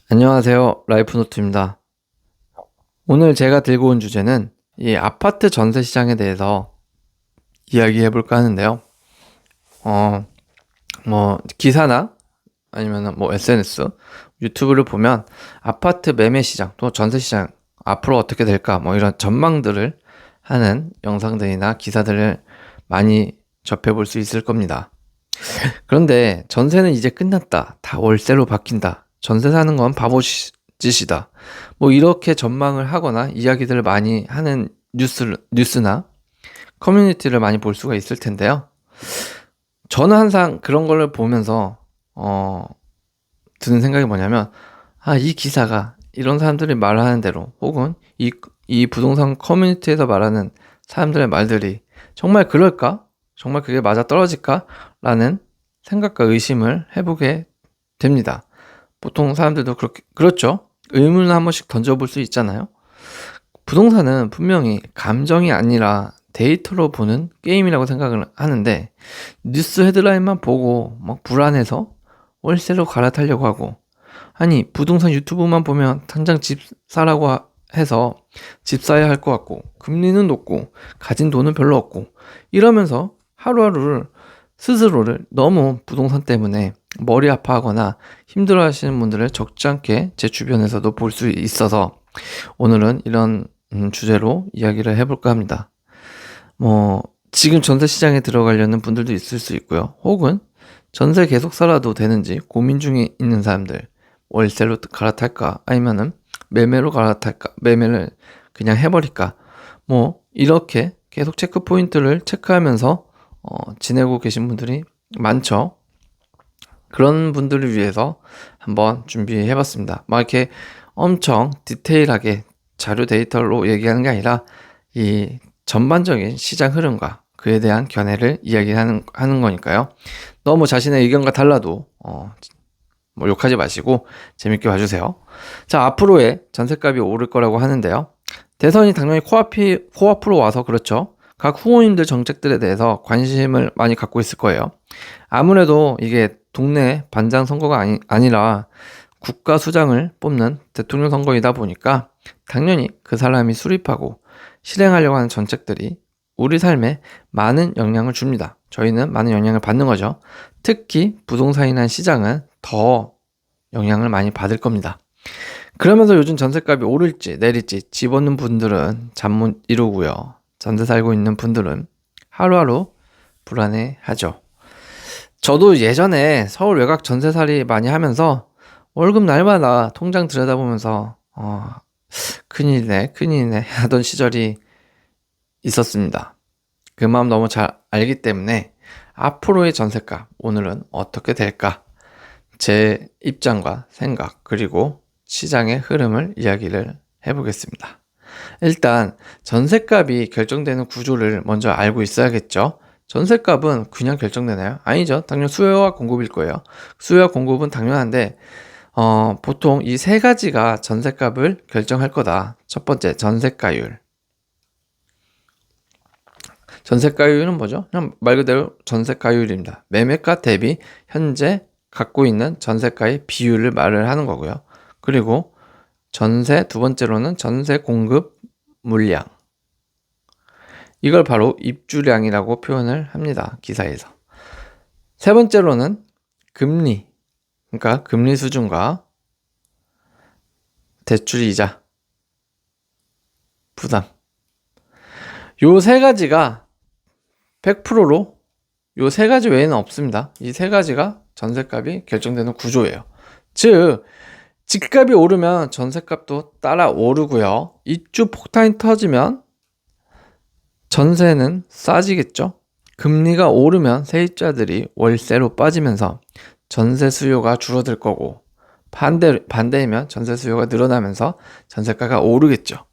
안녕하세요. 라이프노트입니다. 오늘 제가 들고 온 주제는 이 아파트 전세 시장에 대해서 이야기해 볼까 하는데요. 기사나 아니면 SNS, 유튜브를 보면 아파트 매매 시장 또 전세 시장 앞으로 어떻게 될까 이런 전망들을 하는 영상들이나 기사들을 많이 접해 볼 수 있을 겁니다. 그런데 전세는 이제 끝났다. 다 월세로 바뀐다. 전세 사는 건 바보짓이다. 이렇게 전망을 하거나 이야기들을 많이 하는 뉴스나 커뮤니티를 많이 볼 수가 있을 텐데요. 저는 항상 그런 걸 보면서, 드는 생각이 뭐냐면, 이 기사가 이런 사람들이 말하는 대로 혹은 이 부동산 커뮤니티에서 말하는 사람들의 말들이 정말 그럴까? 정말 그게 맞아 떨어질까? 라는 생각과 의심을 해보게 됩니다. 보통 사람들도 그렇죠? 의문을 한 번씩 던져볼 수 있잖아요. 부동산은 분명히 감정이 아니라 데이터로 보는 게임이라고 생각을 하는데, 뉴스 헤드라인만 보고 막 불안해서 월세로 갈아타려고 하고, 아니 부동산 유튜브만 보면 당장 집 사라고 해서 집 사야 할 것 같고, 금리는 높고 가진 돈은 별로 없고, 이러면서 하루하루를 스스로를 너무 부동산 때문에 머리 아파하거나 힘들어 하시는 분들을 적지 않게 제 주변에서도 볼 수 있어서 오늘은 이런 주제로 이야기를 해볼까 합니다. 지금 전세 시장에 들어가려는 분들도 있을 수 있고요. 혹은 전세 계속 살아도 되는지 고민 중에 있는 사람들, 월세로 갈아탈까 아니면은 매매로 갈아탈까, 매매를 그냥 해버릴까, 이렇게 계속 체크 포인트를 체크하면서 지내고 계신 분들이 많죠. 그런 분들을 위해서 한번 준비해 봤습니다. 이렇게 엄청 디테일하게 자료 데이터로 얘기하는 게 아니라 이 전반적인 시장 흐름과 그에 대한 견해를 이야기하는 거니까요. 너무 자신의 의견과 달라도 욕하지 마시고 재밌게 봐주세요. 자, 앞으로의 전셋값이 오를 거라고 하는데요. 대선이 당연히 코앞으로 와서 그렇죠. 각 후보님들 정책들에 대해서 관심을 많이 갖고 있을 거예요. 아무래도 이게 동네 반장 선거가 아니라 국가 수장을 뽑는 대통령 선거이다 보니까 당연히 그 사람이 수립하고 실행하려고 하는 정책들이 우리 삶에 많은 영향을 줍니다. 저희는 많은 영향을 받는 거죠. 특히 부동산이나 시장은 더 영향을 많이 받을 겁니다. 그러면서 요즘 전셋값이 오를지 내릴지 집 얻는 분들은 잠 못 이루고요. 전세 살고 있는 분들은 하루하루 불안해하죠. 저도 예전에 서울 외곽 전세살이 많이 하면서 월급 날마다 통장 들여다보면서 큰일이네 하던 시절이 있었습니다. 그 마음 너무 잘 알기 때문에 앞으로의 전세값 오늘은 어떻게 될까, 제 입장과 생각 그리고 시장의 흐름을 이야기를 해보겠습니다. 일단 전셋값이 결정되는 구조를 먼저 알고 있어야겠죠. 전셋값은 그냥 결정되나요? 아니죠. 당연 수요와 공급일 거예요. 수요와 공급은 당연한데 보통 이 세 가지가 전셋값을 결정할 거다. 첫 번째, 전셋가율. 전셋가율은 뭐죠? 그냥 말 그대로 전셋가율입니다. 매매가 대비 현재 갖고 있는 전셋가의 비율을 말을 하는 거고요. 그리고 전세, 두 번째로는 전세 공급 물량. 이걸 바로 입주량이라고 표현을 합니다. 기사에서. 세 번째로는 금리, 그러니까 금리 수준과 대출 이자 부담. 요 세 가지가 100%로 요 세 가지 외에는 없습니다. 이 세 가지가 전세값이 결정되는 구조예요. 즉 집값이 오르면 전세값도 따라 오르고요. 입주 폭탄이 터지면 전세는 싸지겠죠. 금리가 오르면 세입자들이 월세로 빠지면서 전세 수요가 줄어들 거고, 반대이면 전세 수요가 늘어나면서 전세가가 오르겠죠.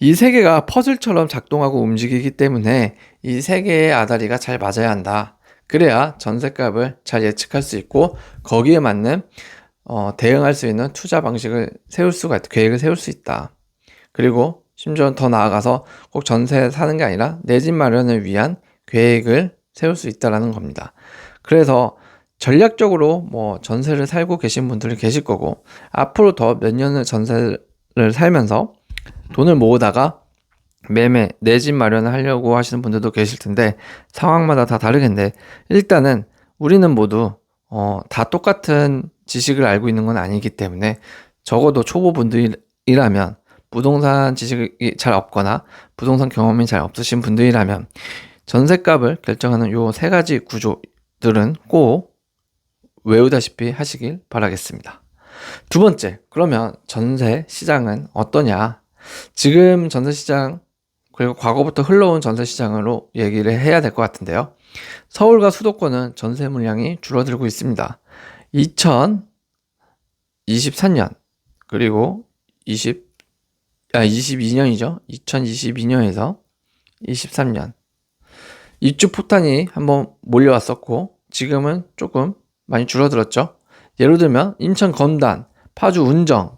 이 세 개가 퍼즐처럼 작동하고 움직이기 때문에 이 세 개의 아다리가 잘 맞아야 한다. 그래야 전세값을 잘 예측할 수 있고 거기에 맞는 대응할 수 있는 투자 방식을 계획을 세울 수 있다. 그리고 심지어 더 나아가서 꼭 전세 사는 게 아니라 내 집 마련을 위한 계획을 세울 수 있다는 겁니다. 그래서 전략적으로 뭐 전세를 살고 계신 분들이 계실 거고, 앞으로 더 몇 년을 전세를 살면서 돈을 모으다가 매매, 내 집 마련을 하려고 하시는 분들도 계실 텐데, 상황마다 다 다르겠는데, 일단은 우리는 모두 다 똑같은 지식을 알고 있는 건 아니기 때문에, 적어도 초보분들이라면, 부동산 지식이 잘 없거나 부동산 경험이 잘 없으신 분들이라면 전세값을 결정하는 요 세 가지 구조들은 꼭 외우다시피 하시길 바라겠습니다. 두 번째, 그러면 전세 시장은 어떠냐? 지금 전세 시장, 그리고 과거부터 흘러온 전세 시장으로 얘기를 해야 될 것 같은데요. 서울과 수도권은 전세 물량이 줄어들고 있습니다. 2023년, 그리고 22년이죠. 2022년에서 23년. 입주 폭탄이 한번 몰려왔었고, 지금은 조금 많이 줄어들었죠. 예를 들면, 인천 건단, 파주 운정,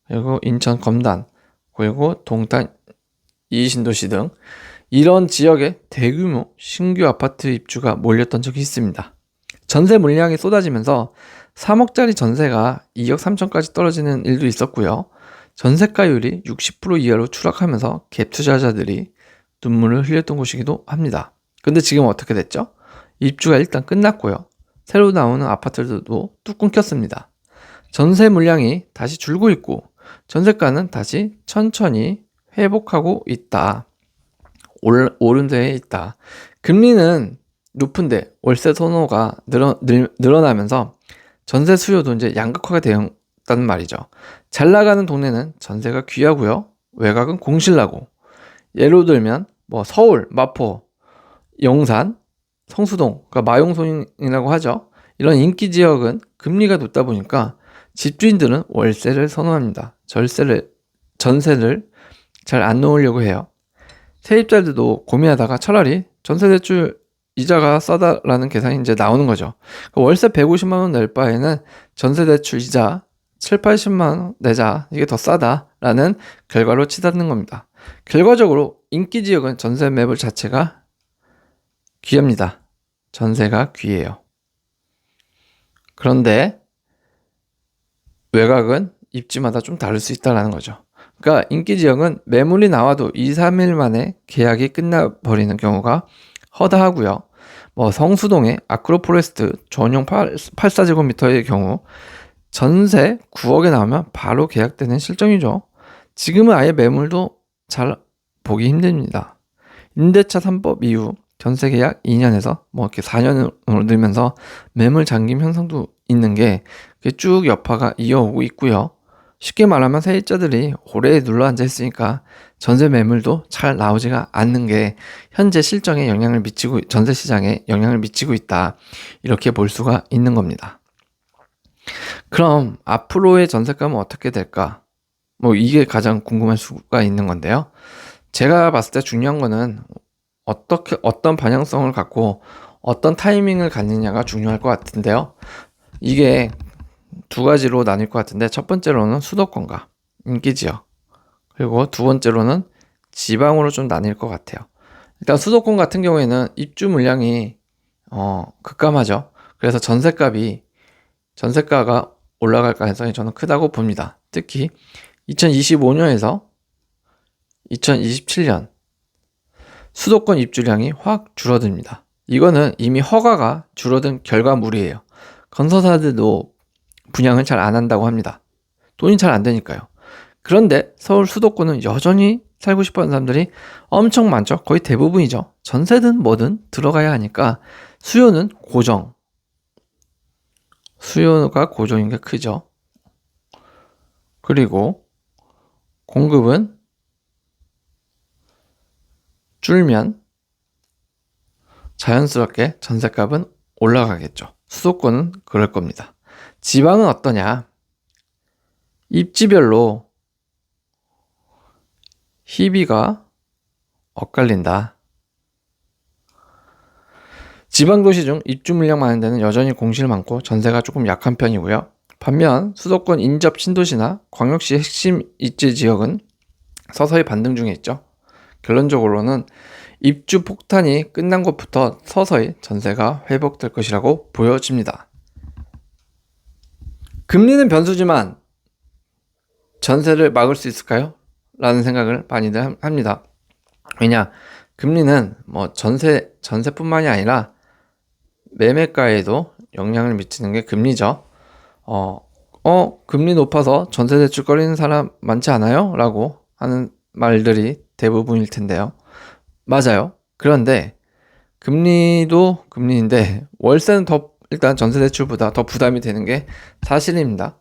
그리고 인천 검단, 그리고 동탄 이신도시 등 이런 지역에 대규모 신규 아파트 입주가 몰렸던 적이 있습니다. 전세 물량이 쏟아지면서 3억짜리 전세가 2억 3천까지 떨어지는 일도 있었고요. 전세가율이 60% 이하로 추락하면서 갭 투자자들이 눈물을 흘렸던 곳이기도 합니다. 근데 지금 어떻게 됐죠? 입주가 일단 끝났고요. 새로 나오는 아파트들도 뚝 끊겼습니다. 전세 물량이 다시 줄고 있고 전세가는 다시 천천히 회복하고 있다. 오른 데에 있다. 금리는 높은데 월세 선호가 늘어나면서 전세 수요도 이제 양극화가 되었다는 말이죠. 잘 나가는 동네는 전세가 귀하고요. 외곽은 공실나고. 예로 들면 뭐 서울, 마포, 영산, 성수동, 그러니까 마용손이라고 하죠. 이런 인기 지역은 금리가 높다 보니까 집주인들은 월세를 선호합니다. 전세를 잘 안 놓으려고 해요. 세입자들도 고민하다가 차라리 전세대출 이자가 싸다라는 계산이 이제 나오는 거죠. 월세 150만 원 낼 바에는 전세대출 이자 7, 80만 원 내자. 이게 더 싸다라는 결과로 치닫는 겁니다. 결과적으로 인기 지역은 전세 매물 자체가 귀합니다. 전세가 귀해요. 그런데 외곽은 입지마다 좀 다를 수 있다는 거죠. 그러니까 인기 지역은 매물이 나와도 2, 3일 만에 계약이 끝나버리는 경우가 허다하고요. 뭐 성수동의 아크로포레스트 전용 84제곱미터의 경우 전세 9억에 나오면 바로 계약되는 실정이죠. 지금은 아예 매물도 잘 보기 힘듭니다. 임대차 3법 이후 전세 계약 2년에서 뭐 이렇게 4년으로 늘면서 매물 잠김 현상도 있는 게 쭉 여파가 이어오고 있고요. 쉽게 말하면 세입자들이 오래 눌러 앉아 있으니까 전세 매물도 잘 나오지가 않는 게 현재 실정에 영향을 미치고, 전세 시장에 영향을 미치고 있다. 이렇게 볼 수가 있는 겁니다. 그럼 앞으로의 전세값은 어떻게 될까? 뭐 이게 가장 궁금할 수가 있는 건데요. 제가 봤을 때 중요한 거는 어떤 방향성을 갖고 어떤 타이밍을 갖느냐가 중요할 것 같은데요. 이게 두 가지로 나뉠 것 같은데, 첫 번째로는 수도권과 인기지역, 그리고 두 번째로는 지방으로 좀 나뉠 것 같아요. 일단 수도권 같은 경우에는 입주 물량이 급감하죠. 그래서 전세가가 올라갈 가능성이 저는 크다고 봅니다. 특히 2025년에서 2027년 수도권 입주량이 확 줄어듭니다. 이거는 이미 허가가 줄어든 결과물이에요. 건설사들도 분양을 잘 안 한다고 합니다. 돈이 잘 안 되니까요. 그런데 서울 수도권은 여전히 살고 싶어 하는 사람들이 엄청 많죠. 거의 대부분이죠. 전세든 뭐든 들어가야 하니까 수요는 고정. 수요가 고정인 게 크죠. 그리고 공급은 줄면 자연스럽게 전세값은 올라가겠죠. 수도권은 그럴 겁니다. 지방은 어떠냐? 입지별로 희비가 엇갈린다. 지방 도시 중 입주 물량 많은 데는 여전히 공실 많고 전세가 조금 약한 편이고요. 반면 수도권 인접 신도시나 광역시 핵심 입지 지역은 서서히 반등 중에 있죠. 결론적으로는 입주 폭탄이 끝난 것부터 서서히 전세가 회복될 것이라고 보여집니다. 금리는 변수지만 전세를 막을 수 있을까요? 라는 생각을 많이들 합니다. 왜냐, 금리는 뭐 전세뿐만이 아니라 매매가에도 영향을 미치는 게 금리죠. 금리 높아서 전세 대출 꺼리는 사람 많지 않아요? 라고 하는 말들이 대부분일 텐데요. 맞아요. 그런데 금리도 금리인데 월세는 일단 전세 대출보다 더 부담이 되는 게 사실입니다.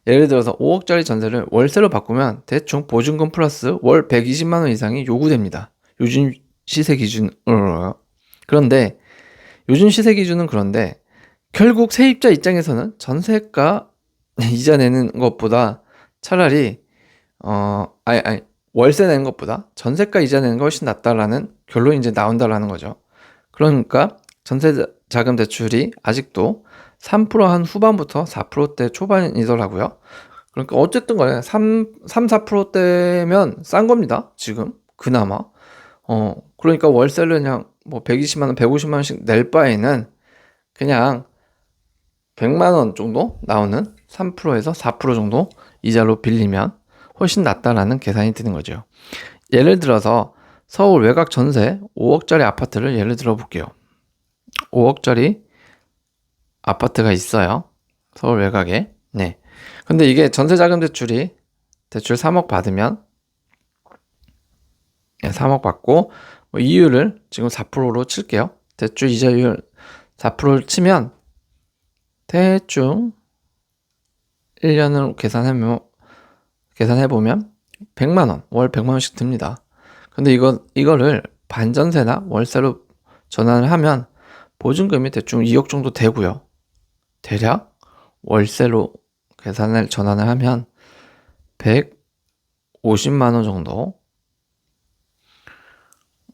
예를 들어서 5억짜리 전세를 월세로 바꾸면 대충 보증금 플러스 월 120만 원 이상이 요구됩니다. 요즘 시세 기준으로요. 그런데 요즘 시세 기준은 그런데 결국 세입자 입장에서는 전세가 이자 내는 것보다 차라리 월세 내는 것보다 전세가 이자 내는 게 훨씬 낫다라는 결론이 이제 나온다라는 거죠. 그러니까 전세 자금 대출이 아직도 3% 한 후반부터 4%대 초반이더라고요. 그러니까 어쨌든 간에 4%대면 싼 겁니다. 지금 그나마. 그러니까 월세를 그냥 뭐 120만 원, 150만 원씩 낼 바에는 그냥 100만 원 정도 나오는 3%에서 4% 정도 이자로 빌리면 훨씬 낫다라는 계산이 드는 거죠. 예를 들어서 서울 외곽 전세 5억짜리 아파트를 예를 들어 볼게요. 5억짜리 아파트가 있어요. 서울 외곽에. 네. 근데 이게 전세자금 대출 3억 받으면 3억 받고 뭐 이율을 지금 4%로 칠게요. 대출 이자율 4%를 치면 대충 1년을 계산해보면 100만원, 월 100만원씩 듭니다. 근데 이거를 반전세나 월세로 전환을 하면 보증금이 대충 2억 정도 되고요. 대략 월세로 전환을 하면 150만원 정도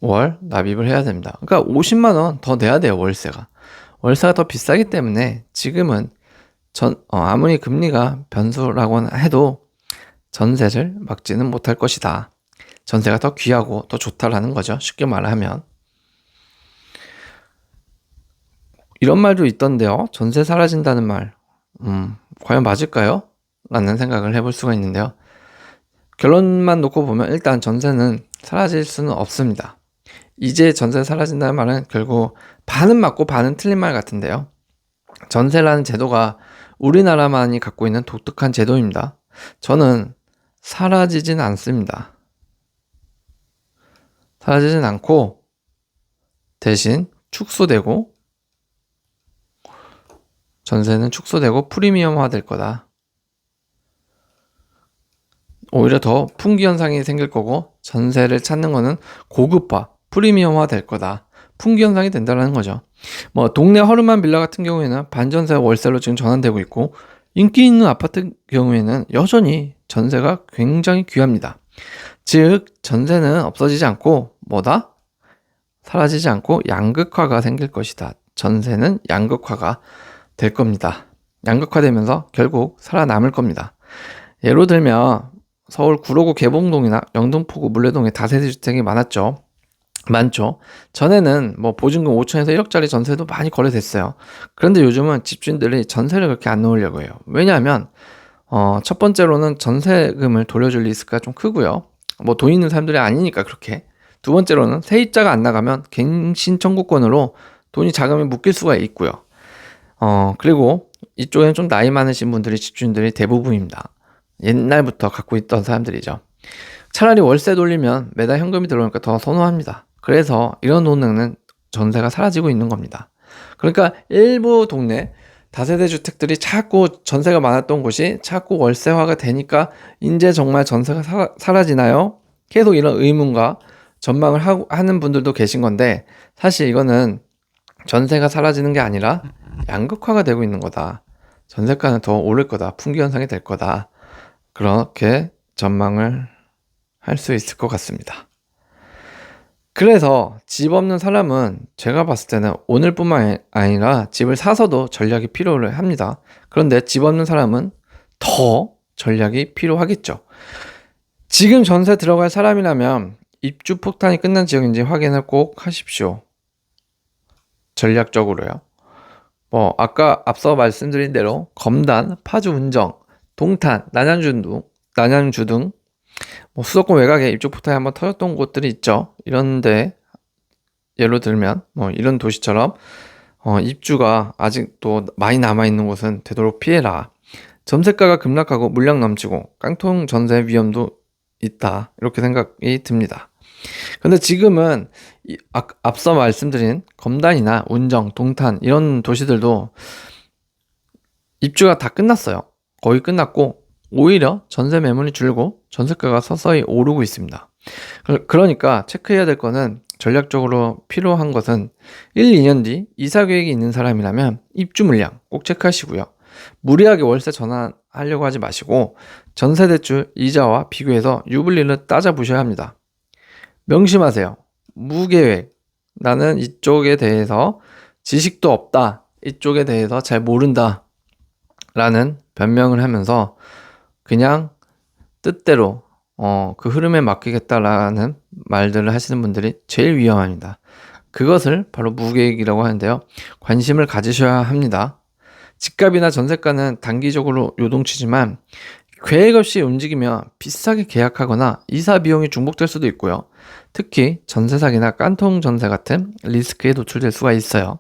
월 납입을 해야 됩니다. 그러니까 50만원 더 내야 돼요, 월세가. 월세가 더 비싸기 때문에 지금은 아무리 금리가 변수라고 해도 전세를 막지는 못할 것이다. 전세가 더 귀하고 더 좋다라는 거죠. 쉽게 말하면. 이런 말도 있던데요. 전세 사라진다는 말. 과연 맞을까요? 라는 생각을 해볼 수가 있는데요. 결론만 놓고 보면 일단 전세는 사라질 수는 없습니다. 이제 전세 사라진다는 말은 결국 반은 맞고 반은 틀린 말 같은데요. 전세라는 제도가 우리나라만이 갖고 있는 독특한 제도입니다. 저는 사라지진 않습니다. 사라지진 않고 대신 축소되고 전세는 축소되고 프리미엄화 될 거다. 오히려 더 풍기 현상이 생길 거고 전세를 찾는 거는 고급화, 프리미엄화 될 거다. 풍기 현상이 된다는 거죠. 뭐 동네 허름한 빌라 같은 경우에는 반전세 월세로 지금 전환되고 있고 인기 있는 아파트 경우에는 여전히 전세가 굉장히 귀합니다. 즉 전세는 없어지지 않고 뭐다? 사라지지 않고 양극화가 생길 것이다. 전세는 양극화가 될 겁니다. 양극화되면서 결국 살아남을 겁니다. 예로 들면 서울 구로구 개봉동이나 영등포구 물레동에 다세대 주택이 많죠. 전에는 뭐 보증금 5천에서 1억짜리 전세도 많이 거래됐어요. 그런데 요즘은 집주인들이 전세를 그렇게 안 놓으려고 해요. 왜냐하면 첫 번째로는 전세금을 돌려줄 리스크가 좀 크고요. 뭐 돈 있는 사람들이 아니니까 그렇게. 두 번째로는 세입자가 안 나가면 갱신 청구권으로 돈이 자금이 묶일 수가 있고요. 그리고 이쪽에는 좀 나이 많으신 집주인들이 대부분입니다. 옛날부터 갖고 있던 사람들이죠. 차라리 월세 돌리면 매달 현금이 들어오니까 더 선호합니다. 그래서 이런 동네는 전세가 사라지고 있는 겁니다. 그러니까 일부 동네 다세대 주택들이 자꾸 전세가 많았던 곳이 자꾸 월세화가 되니까 이제 정말 전세가 사라지나요? 계속 이런 의문과 전망을 하는 분들도 계신 건데 사실 이거는 전세가 사라지는 게 아니라 양극화가 되고 있는 거다. 전세가는 더 오를 거다. 풍기 현상이 될 거다. 그렇게 전망을 할 수 있을 것 같습니다. 그래서 집 없는 사람은 제가 봤을 때는 오늘뿐만 아니라 집을 사서도 전략이 필요를 합니다. 그런데 집 없는 사람은 더 전략이 필요하겠죠. 지금 전세 들어갈 사람이라면 입주 폭탄이 끝난 지역인지 확인을 꼭 하십시오. 전략적으로요. 아까 앞서 말씀드린 대로 검단, 파주 운정, 동탄, 난양주 등 수도권 외곽에 입주 폭탄이 한번 터졌던 곳들이 있죠. 이런데 예로 들면 이런 도시처럼 입주가 아직도 많이 남아있는 곳은 되도록 피해라. 점세가가 급락하고 물량 넘치고 깡통 전세 위험도 있다. 이렇게 생각이 듭니다. 근데 지금은 앞서 말씀드린 검단이나 운정, 동탄 이런 도시들도 입주가 다 끝났어요. 거의 끝났고 오히려 전세 매물이 줄고 전세가가 서서히 오르고 있습니다. 그러니까 체크해야 될 거는 전략적으로 필요한 것은 1, 2년 뒤 이사 계획이 있는 사람이라면 입주 물량 꼭 체크하시고요. 무리하게 월세 전환하려고 하지 마시고 전세대출 이자와 비교해서 유불리를 따져보셔야 합니다. 명심하세요. 무계획. 나는 이쪽에 대해서 지식도 없다. 이쪽에 대해서 잘 모른다. 라는 변명을 하면서 그냥 뜻대로 그 흐름에 맡기겠다라는 말들을 하시는 분들이 제일 위험합니다. 그것을 바로 무계획이라고 하는데요. 관심을 가지셔야 합니다. 집값이나 전세가는 단기적으로 요동치지만 계획 없이 움직이며 비싸게 계약하거나 이사 비용이 중복될 수도 있고요. 특히 전세 사기나 깐통 전세 같은 리스크에 노출될 수가 있어요.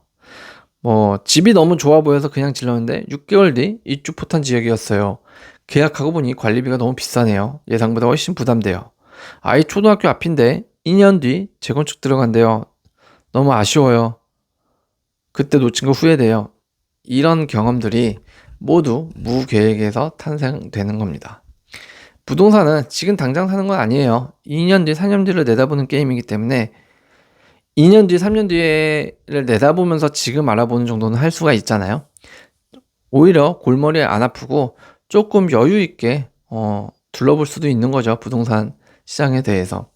집이 너무 좋아 보여서 그냥 질렀는데 6개월 뒤 입주 포탄 지역이었어요. 계약하고 보니 관리비가 너무 비싸네요. 예상보다 훨씬 부담돼요. 아이 초등학교 앞인데 2년 뒤 재건축 들어간대요. 너무 아쉬워요. 그때 놓친 거 후회돼요. 이런 경험들이 모두 무계획에서 탄생되는 겁니다. 부동산은 지금 당장 사는 건 아니에요. 2년 뒤, 4년 뒤를 내다보는 게임이기 때문에 2년 뒤, 3년 뒤를 내다보면서 지금 알아보는 정도는 할 수가 있잖아요. 오히려 골머리에 안 아프고 조금 여유 있게 둘러볼 수도 있는 거죠. 부동산 시장에 대해서.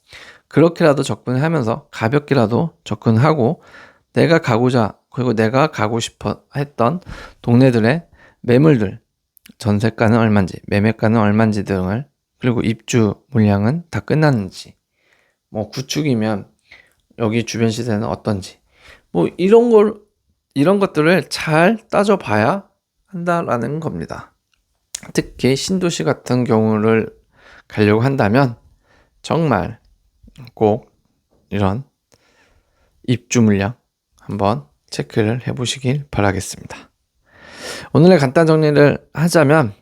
그렇게라도 접근하면서 가볍게라도 접근하고 내가 가고자 그리고 내가 가고 싶어 했던 동네들의 매물들, 전세가는 얼마인지, 매매가는 얼마인지 등을 그리고 입주 물량은 다 끝났는지 구축이면 여기 주변 시세는 어떤지 이런 것들을 잘 따져봐야 한다라는 겁니다. 특히 신도시 같은 경우를 가려고 한다면 정말 꼭 이런 입주 물량 한번 체크를 해보시길 바라겠습니다. 오늘의 간단 정리를 하자면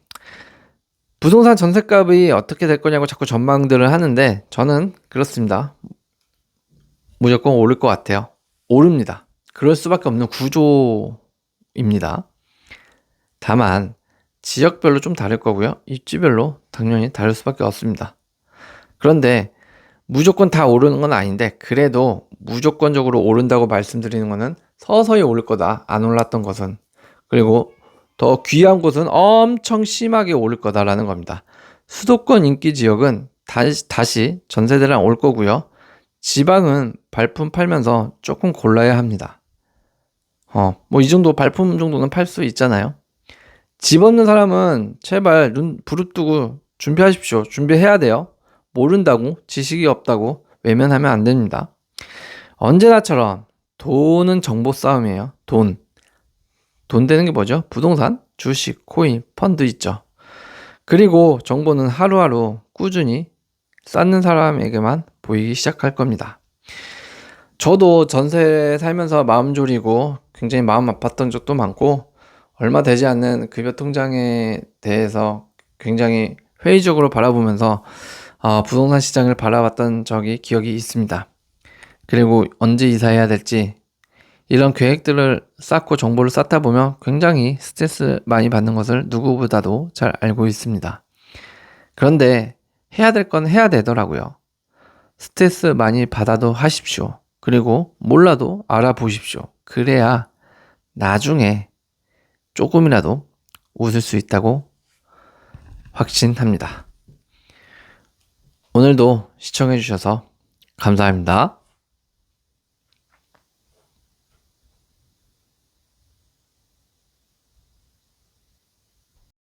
부동산 전셋값이 어떻게 될 거냐고 자꾸 전망들을 하는데 저는 그렇습니다. 무조건 오를 것 같아요. 오릅니다. 그럴 수밖에 없는 구조입니다. 다만 지역별로 좀 다를 거고요. 입지별로 당연히 다를 수밖에 없습니다. 그런데 무조건 다 오르는 건 아닌데 그래도 무조건적으로 오른다고 말씀드리는 거는 서서히 오를 거다. 안 올랐던 것은. 그리고 더 귀한 곳은 엄청 심하게 오를 거다라는 겁니다. 수도권 인기 지역은 다시 전세대랑 올 거고요. 지방은 발품 팔면서 조금 골라야 합니다. 이 정도 발품 정도는 팔 수 있잖아요. 집 없는 사람은 제발 눈 부릅뜨고 준비하십시오. 준비해야 돼요. 모른다고 지식이 없다고 외면하면 안 됩니다. 언제나처럼 돈은 정보 싸움이에요. 돈 되는 게 뭐죠? 부동산, 주식, 코인, 펀드 있죠. 그리고 정보는 하루하루 꾸준히 쌓는 사람에게만 보이기 시작할 겁니다. 저도 전세 살면서 마음 졸이고 굉장히 마음 아팠던 적도 많고 얼마 되지 않는 급여 통장에 대해서 굉장히 회의적으로 바라보면서 부동산 시장을 바라봤던 적이 기억이 있습니다. 그리고 언제 이사해야 될지 이런 계획들을 쌓고 정보를 쌓다 보면 굉장히 스트레스 많이 받는 것을 누구보다도 잘 알고 있습니다. 그런데 해야 될 건 해야 되더라고요. 스트레스 많이 받아도 하십시오. 그리고 몰라도 알아보십시오. 그래야 나중에 조금이라도 웃을 수 있다고 확신합니다. 오늘도 시청해주셔서 감사합니다.